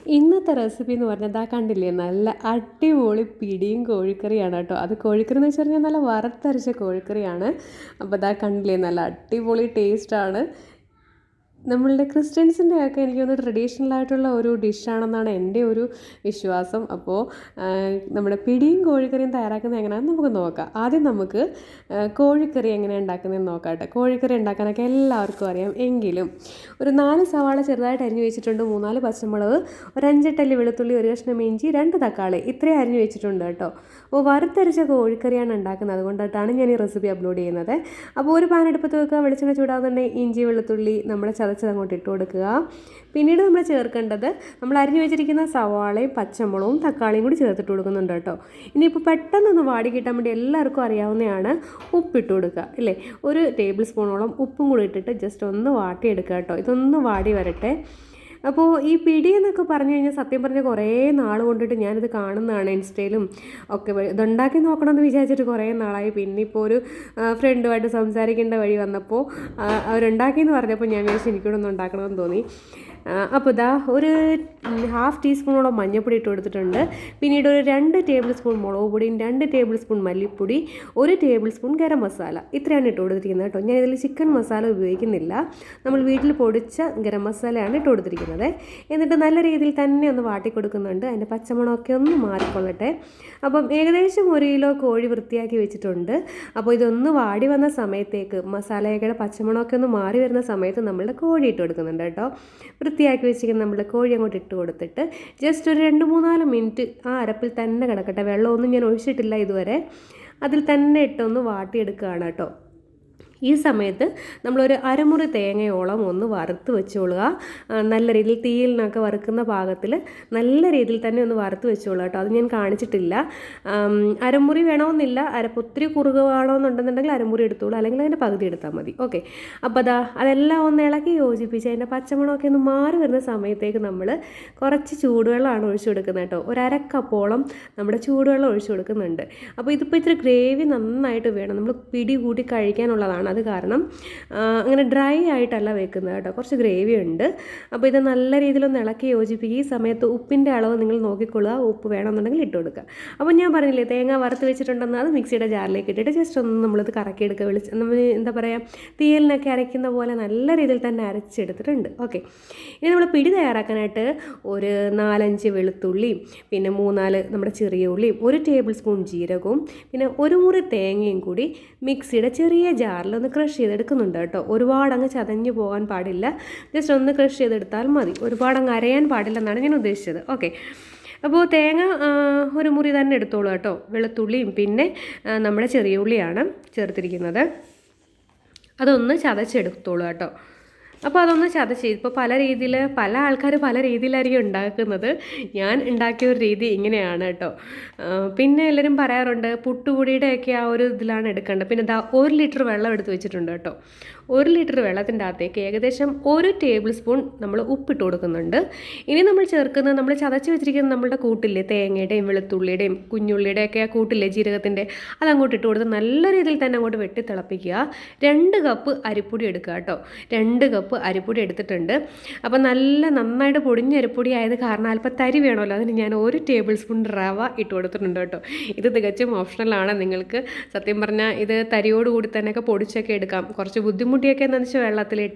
ഇന്നത്തെ റെസിപ്പി എന്ന് പറഞ്ഞാൽ ദാ കണ്ടില്ലേ നല്ല അടിപൊളി പിടിയും കോഴിക്കറിയാണ് കേട്ടോ. അത് കോഴിക്കറി എന്ന് വെച്ച് കഴിഞ്ഞാൽ നല്ല വറുത്തരച്ച കോഴിക്കറിയാണ്. അപ്പോൾ ദാ കണ്ടില്ലേ നല്ല അടിപൊളി ടേസ്റ്റാണ്. നമ്മളുടെ ക്രിസ്ത്യൻസിൻ്റെ ഒക്കെ എനിക്ക് തോന്നുന്നു ട്രഡീഷണൽ ആയിട്ടുള്ള ഒരു ഡിഷാണെന്നാണ് എൻ്റെ ഒരു വിശ്വാസം. അപ്പോൾ നമ്മുടെ പിടിയും കോഴിക്കറിയും തയ്യാറാക്കുന്നത് എങ്ങനെയാണെന്ന് നമുക്ക് നോക്കാം. ആദ്യം നമുക്ക് കോഴിക്കറി എങ്ങനെയാണ് ഉണ്ടാക്കുന്നതെന്ന് നോക്കാം. കോഴിക്കറി ഉണ്ടാക്കാനൊക്കെ എല്ലാവർക്കും അറിയാം. എങ്കിലും ഒരു 4 സവാള ചെറുതായിട്ട് അരിഞ്ഞു വെച്ചിട്ടുണ്ട്, 3-4 പച്ചമുളക്, ഒരു 5-8 വെളുത്തുള്ളി, ഒരു കഷ്ണം ഇഞ്ചി, 2 തക്കാളി, ഇത്രയും അരിഞ്ഞു വെച്ചിട്ടുണ്ട് കേട്ടോ. അപ്പോൾ വറുത്തരച്ച കോഴിക്കറിയാണ് ഉണ്ടാക്കുന്നത്, അതുകൊണ്ടിട്ടാണ് ഞാൻ ഈ റെസിപ്പി അപ്ലോഡ് ചെയ്യുന്നത്. അപ്പോൾ ഒരു പാൻ എടുപ്പത്ത് വെക്കുക, വെളിച്ചെണ്ണ ചൂടാകുന്നുണ്ടെങ്കിൽ ഇഞ്ചി വെളുത്തുള്ളി നമ്മൾ ചതച്ചത് അങ്ങോട്ട് ഇട്ട് കൊടുക്കുക. പിന്നീട് നമ്മൾ ചേർക്കേണ്ടത് നമ്മൾ അരിഞ്ഞു വെച്ചിരിക്കുന്ന സവാളയും പച്ചമുളകും തക്കാളിയും കൂടി ചേർത്തിട്ട് കൊടുക്കുന്നുണ്ട് കേട്ടോ. ഇനിയിപ്പോൾ പെട്ടെന്നൊന്ന് വാടി കിട്ടാൻ വേണ്ടി എല്ലാവർക്കും അറിയാവുന്നതാണ് ഉപ്പിട്ട് കൊടുക്കുക അല്ലേ. ഒരു ടേബിൾ സ്പൂണോളം ഉപ്പും കൂടി ഇട്ടിട്ട് ജസ്റ്റ് ഒന്ന് വാട്ടിയെടുക്കുക കേട്ടോ. ഇതൊന്ന് വാടി വരട്ടെ. അപ്പോൾ ഈ പിടി എന്നൊക്കെ പറഞ്ഞു കഴിഞ്ഞാൽ സത്യം പറഞ്ഞാൽ കുറേ നാൾ കൊണ്ടിട്ട് ഞാനിത് കാണുന്നതാണ് ഇൻസ്റ്റയിലും ഒക്കെ. ഇതുണ്ടാക്കി നോക്കണമെന്ന് വിചാരിച്ചിട്ട് കുറേ നാളായി. പിന്നെ ഇപ്പോൾ ഒരു ഫ്രണ്ടുമായിട്ട് സംസാരിക്കേണ്ട വഴി വന്നപ്പോൾ അവരുണ്ടാക്കിയെന്ന് പറഞ്ഞപ്പോൾ ഞാൻ വിചാരിച്ചു എനിക്കൂടെ ഒന്ന് ഉണ്ടാക്കണമെന്ന് തോന്നി. അപ്പോൾ ഇതാ ഒരു 1/2 ടീസ്പൂണോളം മഞ്ഞൾപ്പൊടി ഇട്ട് കൊടുത്തിട്ടുണ്ട്. പിന്നീട് ഒരു 2 ടേബിൾ സ്പൂൺ മുളക് പൊടിയും 2 ടേബിൾ സ്പൂൺ മല്ലിപ്പൊടി, 1 ടേബിൾ സ്പൂൺ ഗരം മസാല, ഇത്രയാണ് ഇട്ട് കൊടുത്തിരിക്കുന്നത് കേട്ടോ. ഞാൻ ഇതിൽ ചിക്കൻ മസാല ഉപയോഗിക്കുന്നില്ല, നമ്മൾ വീട്ടിൽ പൊടിച്ച ഗരം മസാലയാണ് ഇട്ട് കൊടുത്തിരിക്കുന്നത്. എന്നിട്ട് നല്ല രീതിയിൽ തന്നെ ഒന്ന് വാട്ടി കൊടുക്കുന്നുണ്ട്, അതിൻ്റെ പച്ചമണമൊക്കെ ഒന്ന് മാറിക്കൊള്ളട്ടെ. അപ്പം ഏകദേശം 1 കിലോ കോഴി വൃത്തിയാക്കി വെച്ചിട്ടുണ്ട്. അപ്പോൾ ഇതൊന്ന് വാടി വന്ന സമയത്തേക്ക് മസാലയുടെ പച്ചമണമൊക്കെ ഒന്ന് മാറി വരുന്ന സമയത്ത് നമ്മളുടെ കോഴി ഇട്ട് കൊടുക്കുന്നുണ്ട് കേട്ടോ. വൃത്തിയാക്കി വെച്ചിരിക്കുന്ന നമ്മുടെ കോഴി അങ്ങോട്ട് ഇട്ട് കൊടുത്തിട്ട് ജസ്റ്റ് ഒരു 2-3-4 മിനിറ്റ് ആ അരപ്പിൽ തന്നെ കിടക്കട്ടെ. വെള്ളമൊന്നും ഞാൻ ഒഴിച്ചിട്ടില്ല ഇതുവരെ, അതിൽ തന്നെ ഇട്ടൊന്ന് വാട്ടിയെടുക്കുകയാണ് കേട്ടോ. ഈ സമയത്ത് നമ്മളൊരു അരമുറി തേങ്ങയോളം ഒന്ന് വറുത്ത് വെച്ചോളുക. നല്ല രീതിയിൽ തീയിലിനൊക്കെ വറുക്കുന്ന പാകത്തിൽ നല്ല രീതിയിൽ തന്നെ ഒന്ന് വറുത്ത് വെച്ചോളുക കേട്ടോ. അത് ഞാൻ കാണിച്ചിട്ടില്ല. അരമുറി വേണമെന്നില്ല, അരപ്പ് ഒത്തിരി കുറുകുവാണെന്നുണ്ടെന്നുണ്ടെങ്കിൽ അരമുറി എടുത്തോളൂ, അല്ലെങ്കിൽ അതിൻ്റെ പകുതി എടുത്താൽ മതി. ഓക്കെ. അപ്പോൾ അതെല്ലാം ഒന്ന് ഇളക്കി യോജിപ്പിച്ച് അതിൻ്റെ പച്ചമണമൊക്കെ ഒന്ന് മാറി വരുന്ന സമയത്തേക്ക് നമ്മൾ കുറച്ച് ചൂടുവെള്ളമാണ് ഒഴിച്ചു കൊടുക്കുന്നത് കേട്ടോ. ഒരു 1/2 കപ്പോളം നമ്മുടെ ചൂടുവെള്ളം ഒഴിച്ചു കൊടുക്കുന്നുണ്ട്. അപ്പോൾ ഇതിപ്പോൾ ഇത്തിരി ഗ്രേവി നന്നായിട്ട് വേണം, നമ്മൾ പിടി കൂട്ടി കഴിക്കാനുള്ളതാണ്. അത് കാരണം അങ്ങനെ ഡ്രൈ ആയിട്ടല്ല വെക്കുന്നത് കേട്ടോ, കുറച്ച് ഗ്രേവി ഉണ്ട്. അപ്പോൾ ഇത് നല്ല രീതിയിലൊന്ന് ഇളക്കി യോജിപ്പിക്കുക. ഈ സമയത്ത് ഉപ്പിൻ്റെ അളവ് നിങ്ങൾ നോക്കിക്കൊള്ളുക, ഉപ്പ് വേണമെന്നുണ്ടെങ്കിൽ ഇട്ട് കൊടുക്കുക. അപ്പോൾ ഞാൻ പറഞ്ഞില്ലേ തേങ്ങ വറുത്ത് വെച്ചിട്ടുണ്ടെന്ന്, അത് മിക്സിയുടെ ജാറിലേക്ക് ഇട്ടിട്ട് ജസ്റ്റ് ഒന്ന് നമ്മളിത് കറക്കിയെടുക്കുക. നമ്മൾ എന്താ പറയുക, തീയലിനൊക്കെ അരയ്ക്കുന്ന പോലെ നല്ല രീതിയിൽ തന്നെ അരച്ചെടുത്തിട്ടുണ്ട്. ഓക്കെ. ഇനി നമ്മൾ പിടി തയ്യാറാക്കാനായിട്ട് ഒരു 4-5 വെളുത്തുള്ളിയും പിന്നെ 3-4 നമ്മുടെ ചെറിയ ഉള്ളിയും 1 ടേബിൾ സ്പൂൺ ജീരകവും പിന്നെ 1 മുറി തേങ്ങയും കൂടി മിക്സിയുടെ ചെറിയ ജാറിൽ ഒന്ന് ക്രഷ് ചെയ്തെടുക്കുന്നുണ്ട് കേട്ടോ. ഒരുപാട് അങ്ങ് ചതഞ്ഞു പോകാൻ പാടില്ല, ജസ്റ്റ് ഒന്ന് ക്രഷ് ചെയ്തെടുത്താൽ മതി. ഒരുപാട് അങ്ങ് അരയാൻ പാടില്ലെന്നാണ് ഞാൻ ഉദ്ദേശിച്ചത്. ഓക്കെ. അപ്പോൾ തേങ്ങ ഒരു മുറി തന്നെ എടുത്തോളൂ കേട്ടോ. വെളുത്തുള്ളിയും പിന്നെ നമ്മുടെ ചെറിയ ഉള്ളിയാണ് ചേർത്തിരിക്കുന്നത്, അതൊന്ന് ചതച്ചെടുത്തോളൂ കേട്ടോ. അപ്പോൾ അതൊന്ന് ചതച്ച്, ഇപ്പോൾ പല ആൾക്കാർ പല രീതിയിലായിരിക്കും ഉണ്ടാക്കുന്നത്. ഞാൻ ഉണ്ടാക്കിയ ഒരു രീതി ഇങ്ങനെയാണ് കേട്ടോ. പിന്നെ എല്ലാവരും പറയാറുണ്ട് പുട്ടുപൊടിയുടെയൊക്കെ ആ ഒരു ഇതിലാണ് എടുക്കേണ്ടത്. പിന്നെ 1 ലിറ്റർ വെള്ളം എടുത്ത് വെച്ചിട്ടുണ്ട് കേട്ടോ. 1 ലിറ്റർ വെള്ളത്തിൻ്റെ അകത്തേക്ക് ഏകദേശം 1 ടേബിൾ സ്പൂൺ നമ്മൾ ഉപ്പിട്ട് കൊടുക്കുന്നുണ്ട്. ഇനി നമ്മൾ ചേർക്കുന്നത് നമ്മൾ ചതച്ച് വെച്ചിരിക്കുന്ന നമ്മളുടെ കൂട്ടില്ലേ, തേങ്ങയുടെയും വെളുത്തുള്ളിയുടെയും കുഞ്ഞുള്ളിയുടെയും ഒക്കെ ആ കൂട്ടില്ലേ ജീരകത്തിൻ്റെ, അതങ്ങോട്ട് ഇട്ട് കൊടുത്ത് നല്ല രീതിയിൽ തന്നെ അങ്ങോട്ട് വെട്ടി തിളപ്പിക്കുക. 2 കപ്പ് അരിപ്പൊടി എടുക്കുക കേട്ടോ. 2 കപ്പ് അരിപ്പൊടി എടുത്തിട്ടുണ്ട്. അപ്പോൾ നന്നായിട്ട് പൊടിഞ്ഞ അരിപ്പൊടി ആയത് കാരണം അല്പം തരി വേണമല്ലോ, അതിന് ഞാൻ 1 ടേബിൾ സ്പൂൺ റവ ഇട്ട് കൊടുത്തിട്ടുണ്ട് കേട്ടോ. ഇത് തികച്ചും ഓപ്ഷണലാണ്. നിങ്ങൾക്ക് സത്യം പറഞ്ഞാൽ ഇത് തരിയോടുകൂടി തന്നെയൊക്കെ പൊടിച്ചൊക്കെ എടുക്കാം. കുറച്ച് ബുദ്ധിമുട്ടിയൊക്കെ എന്ന് വെച്ചാൽ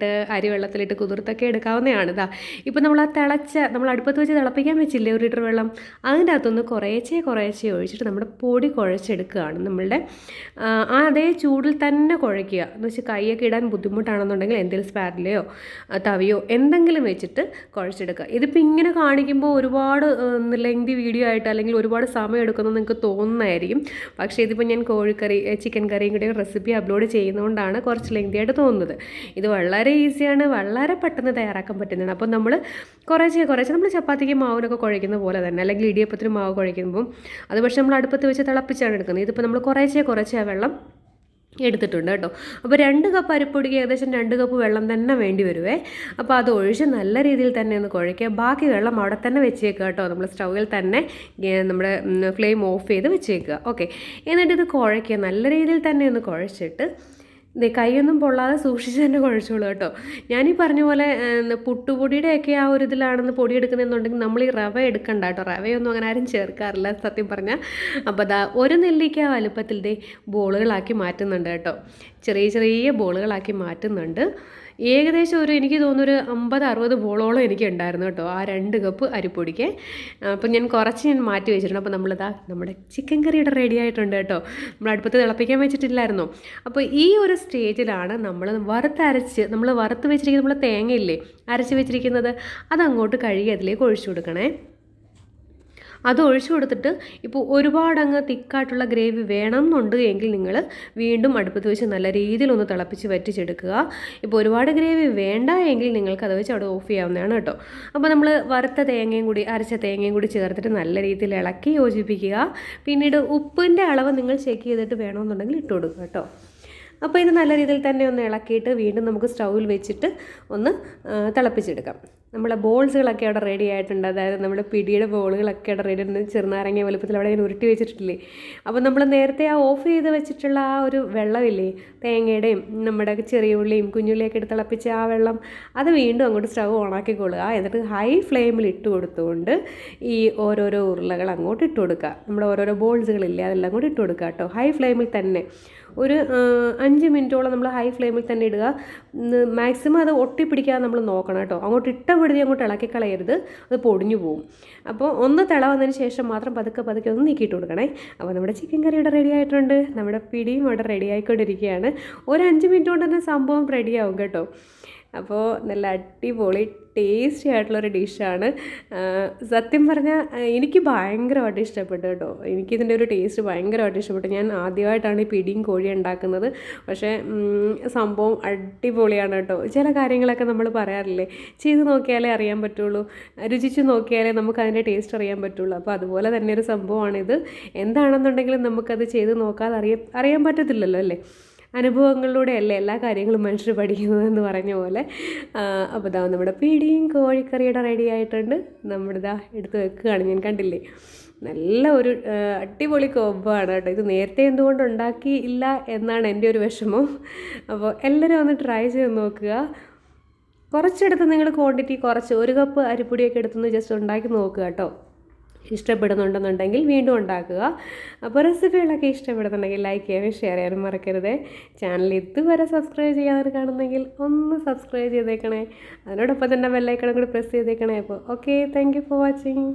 അരി വെള്ളത്തിലിട്ട് കുതിർത്തൊക്കെ എടുക്കാവുന്നതാണ്. ഇപ്പോൾ നമ്മൾ അടുപ്പത്ത് വെച്ച് തിളപ്പിക്കാൻ വെച്ചില്ലേ 1 ലിറ്റർ വെള്ളം, അതിൻ്റെ അകത്തൊന്ന് കുറേശ്ശെ ഒഴിച്ചിട്ട് നമ്മുടെ പൊടി കുഴച്ചെടുക്കുകയാണ്. നമ്മളുടെ അതേ ചൂടിൽ തന്നെ കുഴയ്ക്കുക. എന്ന് വെച്ചാൽ കൈയൊക്കെ ഇടാൻ ബുദ്ധിമുട്ടാണെന്നുണ്ടെങ്കിൽ എന്തെങ്കിലും സ്പാറ്റിലയോ തവിയോ എന്തെങ്കിലും വെച്ചിട്ട് കുഴച്ചെടുക്കുക. ഇതിപ്പോൾ ഇങ്ങനെ കാണിക്കുമ്പോൾ ഒരുപാട് ലെങ്തി വീഡിയോ ആയിട്ട് അല്ലെങ്കിൽ ഒരുപാട് സമയം എടുക്കുമെന്ന് നിങ്ങൾക്ക് തോന്നുന്നതായിരിക്കും. പക്ഷേ ഇതിപ്പോൾ ഞാൻ ചിക്കൻ കറിയും കൂടെ റെസിപ്പി അപ്ലോഡ് ചെയ്യുന്നതുകൊണ്ടാണ് കുറച്ച് ലെങ്തി ആയിട്ട് തോന്നുന്നത്. ഇത് വളരെ ഈസിയാണ്, വളരെ പെട്ടെന്ന് തയ്യാറാക്കാൻ പറ്റുന്നതാണ്. അപ്പോൾ നമ്മൾ കുറേശ്ശെ നമ്മൾ ചപ്പാത്തിക്ക് മാവിനൊക്കെ കുഴയ്ക്കുന്ന പോലെ തന്നെ, അല്ലെങ്കിൽ ഇടിയപ്പത്തിന് മാവ് കുഴയ്ക്കുമ്പം അത് പക്ഷേ നമ്മൾ അടുപ്പത്ത് വെച്ച് തിളപ്പിച്ചാണ് എടുക്കുന്നത്. ഇതിപ്പോൾ നമ്മൾ കുറേശ്ശെ വെള്ളം എടുത്തിട്ടുണ്ട് കേട്ടോ. അപ്പോൾ 2 കപ്പ് അരിപ്പൊടിക്ക് ഏകദേശം 2 കപ്പ് വെള്ളം തന്നെ വേണ്ടി വരുവേ. അപ്പോൾ അത് ഒഴിച്ച് നല്ല രീതിയിൽ തന്നെ ഒന്ന് കുഴയ്ക്കുക. ബാക്കി വെള്ളം അവിടെ തന്നെ വെച്ചേക്കുക കേട്ടോ. നമ്മൾ സ്റ്റൗവിൽ തന്നെ നമ്മുടെ ഫ്ലെയിം ഓഫ് ചെയ്ത് വെച്ചേക്കുക. ഓക്കെ. എന്നിട്ട് ഇത് കുഴയ്ക്കുക, നല്ല രീതിയിൽ തന്നെ ഒന്ന് കുഴച്ചിട്ട് ദേ കൈയൊന്നും പൊള്ളാതെ സൂക്ഷിച്ച് തന്നെ കുഴച്ചോളൂ കേട്ടോ. ഞാനീ പറഞ്ഞ പോലെ പുട്ടുപൊടിയുടെയൊക്കെ ആ ഒരു ഇതിലാണെന്ന് പൊടി എടുക്കുന്നതെന്നുണ്ടെങ്കിൽ നമ്മൾ ഈ റവ എടുക്കണ്ട കേട്ടോ. റവയൊന്നും അങ്ങനെ ആരും ചേർക്കാറില്ല സത്യം പറഞ്ഞാൽ. അപ്പോൾ ദാ ഒരു നെല്ലിക്ക വലുപ്പത്തിൽ ദേ ബോളുകളാക്കി മാറ്റുന്നുണ്ട് കേട്ടോ. ചെറിയ ചെറിയ ബോളുകളാക്കി മാറ്റുന്നുണ്ട്. ഏകദേശം എനിക്ക് തോന്നുന്നു ഒരു 50-60 ബോളോളം എനിക്ക് ഉണ്ടായിരുന്നു കേട്ടോ ആ 2 കപ്പ് അരിപ്പൊടിക്ക്. അപ്പം ഞാൻ മാറ്റി വെച്ചിട്ടുണ്ട്. അപ്പോൾ നമ്മളിതാ നമ്മുടെ ചിക്കൻ കറിയുടെ റെഡി ആയിട്ടുണ്ട് കേട്ടോ. നമ്മൾ അടുപ്പത്ത് തിളപ്പിക്കാൻ വെച്ചിട്ടില്ലായിരുന്നോ. അപ്പോൾ ഈ ഒരു സ്റ്റേജിലാണ് നമ്മൾ വറുത്ത് വെച്ചിരിക്കുന്ന നമ്മൾ തേങ്ങയില്ലേ അരച്ച് വെച്ചിരിക്കുന്നത്, അതങ്ങോട്ട് കഴുകി അതിലേക്ക് ഒഴിച്ചു കൊടുക്കണേ. അത് ഒഴിച്ചു കൊടുത്തിട്ട് ഇപ്പോൾ ഒരുപാടങ്ങ് തിക്കായിട്ടുള്ള ഗ്രേവി വേണം എന്നുണ്ട് എങ്കിൽ നിങ്ങൾ വീണ്ടും അടുപ്പത്ത് വെച്ച് നല്ല രീതിയിലൊന്ന് തിളപ്പിച്ച് വറ്റിച്ചെടുക്കുക. ഇപ്പോൾ ഒരുപാട് ഗ്രേവി വേണ്ട എങ്കിൽ നിങ്ങൾക്കത് വെച്ച് അവിടെ ഓഫ് ചെയ്യാവുന്നതാണ് കേട്ടോ. അപ്പോൾ നമ്മൾ അരച്ച തേങ്ങയും കൂടി ചേർത്തിട്ട് നല്ല രീതിയിൽ ഇളക്കി യോജിപ്പിക്കുക. പിന്നീട് ഉപ്പിൻ്റെ അളവ് നിങ്ങൾ ചെക്ക് ചെയ്തിട്ട് വേണമെന്നുണ്ടെങ്കിൽ ഇട്ട് കൊടുക്കുക കേട്ടോ. അപ്പോൾ ഇത് നല്ല രീതിയിൽ തന്നെ ഒന്ന് ഇളക്കിയിട്ട് വീണ്ടും നമുക്ക് സ്റ്റൗവിൽ വെച്ചിട്ട് ഒന്ന് തിളപ്പിച്ചെടുക്കാം. നമ്മളെ ബോൾസുകളൊക്കെ അവിടെ റെഡി ആയിട്ടുണ്ട്. അതായത് നമ്മുടെ പിടിയുടെ ബോളുകളൊക്കെ അവിടെ റെഡി ഉണ്ട്. ചെറുനാരങ്ങ വലുപ്പത്തിൽ അവിടെ ഞാൻ ഉരുട്ടി വെച്ചിട്ടില്ലേ. അപ്പോൾ നമ്മൾ നേരത്തെ ഓഫ് ചെയ്ത് വെച്ചിട്ടുള്ള ആ ഒരു വെള്ളമില്ലേ, തേങ്ങയുടെയും നമ്മുടെ ചെറിയ ഉള്ളിയും കുഞ്ഞുള്ളിയൊക്കെ എടുത്ത് തിളപ്പിച്ച ആ വെള്ളം, അത് വീണ്ടും അങ്ങോട്ട് സ്റ്റൗ ഓണാക്കിക്കൊള്ളുക. എന്നിട്ട് ഹൈ ഫ്ലെയിമിൽ ഇട്ട് കൊടുത്തുകൊണ്ട് ഈ ഓരോരോ ഉരുളകൾ അങ്ങോട്ട് ഇട്ട് കൊടുക്കുക. നമ്മുടെ ഓരോരോ ബോൾസുകളില്ലേ അതെല്ലാം കൂടി ഇട്ട് കൊടുക്കുക കേട്ടോ. ഹൈ ഫ്ലെയിമിൽ തന്നെ ഒരു 5 മിനിറ്റോളം നമ്മൾ ഹൈ ഫ്ലെയിമിൽ തന്നെ ഇടുക. മാക്സിമം അത് ഒട്ടിപ്പിടിക്കാതെ നമ്മൾ നോക്കണം കേട്ടോ. അങ്ങോട്ട് ഇട്ടപ്പെടുത്തി അങ്ങോട്ട് ഇളക്കി കളയരുത്, അത് പൊടിഞ്ഞു പോകും. അപ്പോൾ ഒന്ന് തിള വന്നതിന് ശേഷം മാത്രം പതുക്കെ ഒന്ന് നീക്കിയിട്ട് കൊടുക്കണേ. അപ്പോൾ നമ്മുടെ ചിക്കൻ കറി ഇവിടെ റെഡി ആയിട്ടുണ്ട്. നമ്മുടെ പിടിയും ഇവിടെ റെഡി ആയിക്കൊണ്ടിരിക്കുകയാണ്. ഒരു 5 മിനിറ്റ് കൊണ്ട് തന്നെ സംഭവം റെഡിയാവും കേട്ടോ. അപ്പോൾ നല്ല അടിപൊളി ടേസ്റ്റി ആയിട്ടുള്ളൊരു ഡിഷാണ്. സത്യം പറഞ്ഞാൽ എനിക്ക് ഭയങ്കരമായിട്ട് ഇഷ്ടപ്പെട്ടു കേട്ടോ. എനിക്കിതിൻ്റെ ഒരു ടേസ്റ്റ് ഭയങ്കരമായിട്ട് ഇഷ്ടപ്പെട്ടു. ഞാൻ ആദ്യമായിട്ടാണ് ഈ പിടിയും കോഴി ഉണ്ടാക്കുന്നത്. പക്ഷേ സംഭവം അടിപൊളിയാണ് കേട്ടോ. ചില കാര്യങ്ങളൊക്കെ നമ്മൾ പറയാറില്ലേ, ചെയ്ത് നോക്കിയാലേ അറിയാൻ പറ്റുള്ളൂ, രുചിച്ച് നോക്കിയാലേ നമുക്ക് അതിൻ്റെ ടേസ്റ്റ് അറിയാൻ പറ്റുള്ളൂ. അപ്പോൾ അതുപോലെ തന്നെ ഒരു സംഭവമാണിത്. എന്താണെന്നുണ്ടെങ്കിലും നമുക്കത് ചെയ്ത് നോക്കാതെ അറിയാൻ പറ്റത്തില്ലല്ലോ അല്ലേ. അനുഭവങ്ങളിലൂടെയല്ലേ എല്ലാ കാര്യങ്ങളും മനുഷ്യർ പഠിക്കുന്നതെന്ന് പറഞ്ഞ പോലെ. അപ്പോൾ ഇതാ നമ്മുടെ പിടിയും കോഴിക്കറിയുടെ റെഡി ആയിട്ടുണ്ട്. നമ്മളിതാ എടുത്ത് വെക്കുകയാണ്. ഞാൻ കണ്ടില്ലേ, നല്ല ഒരു അടിപൊളി കോംബോയാണ് കേട്ടോ. ഇത് നേരത്തെ എന്തുകൊണ്ട് ഉണ്ടാക്കിയില്ല എന്നാണ് എൻ്റെ ഒരു വിഷമം. അപ്പോൾ എല്ലാവരും ഒന്ന് ട്രൈ ചെയ്ത് നോക്കുക. കുറച്ചെടുത്ത് നിങ്ങൾ ക്വാണ്ടിറ്റി കുറച്ച് 1 കപ്പ് അരിപ്പൊടിയൊക്കെ എടുത്തൊന്ന് ജസ്റ്റ് ഉണ്ടാക്കി നോക്കുക കേട്ടോ. ഇഷ്ടപ്പെടുന്നുണ്ടെന്നുണ്ടെങ്കിൽ വീണ്ടും ഉണ്ടാക്കുക. അപ്പോൾ റെസിപ്പികളൊക്കെ ഇഷ്ടപ്പെടുന്നുണ്ടെങ്കിൽ ലൈക്ക് ചെയ്യാനും ഷെയർ ചെയ്യാനും മറക്കരുത്. ചാനൽ ഇതുവരെ സബ്സ്ക്രൈബ് ചെയ്യാതെ കാണുന്നെങ്കിൽ ഒന്ന് സബ്സ്ക്രൈബ് ചെയ്തേക്കണേ. അതിനോടൊപ്പം തന്നെ ബെല്ലൈക്കണും കൂടി പ്രസ് ചെയ്തേക്കണേ. അപ്പോൾ okay, thank you for watching.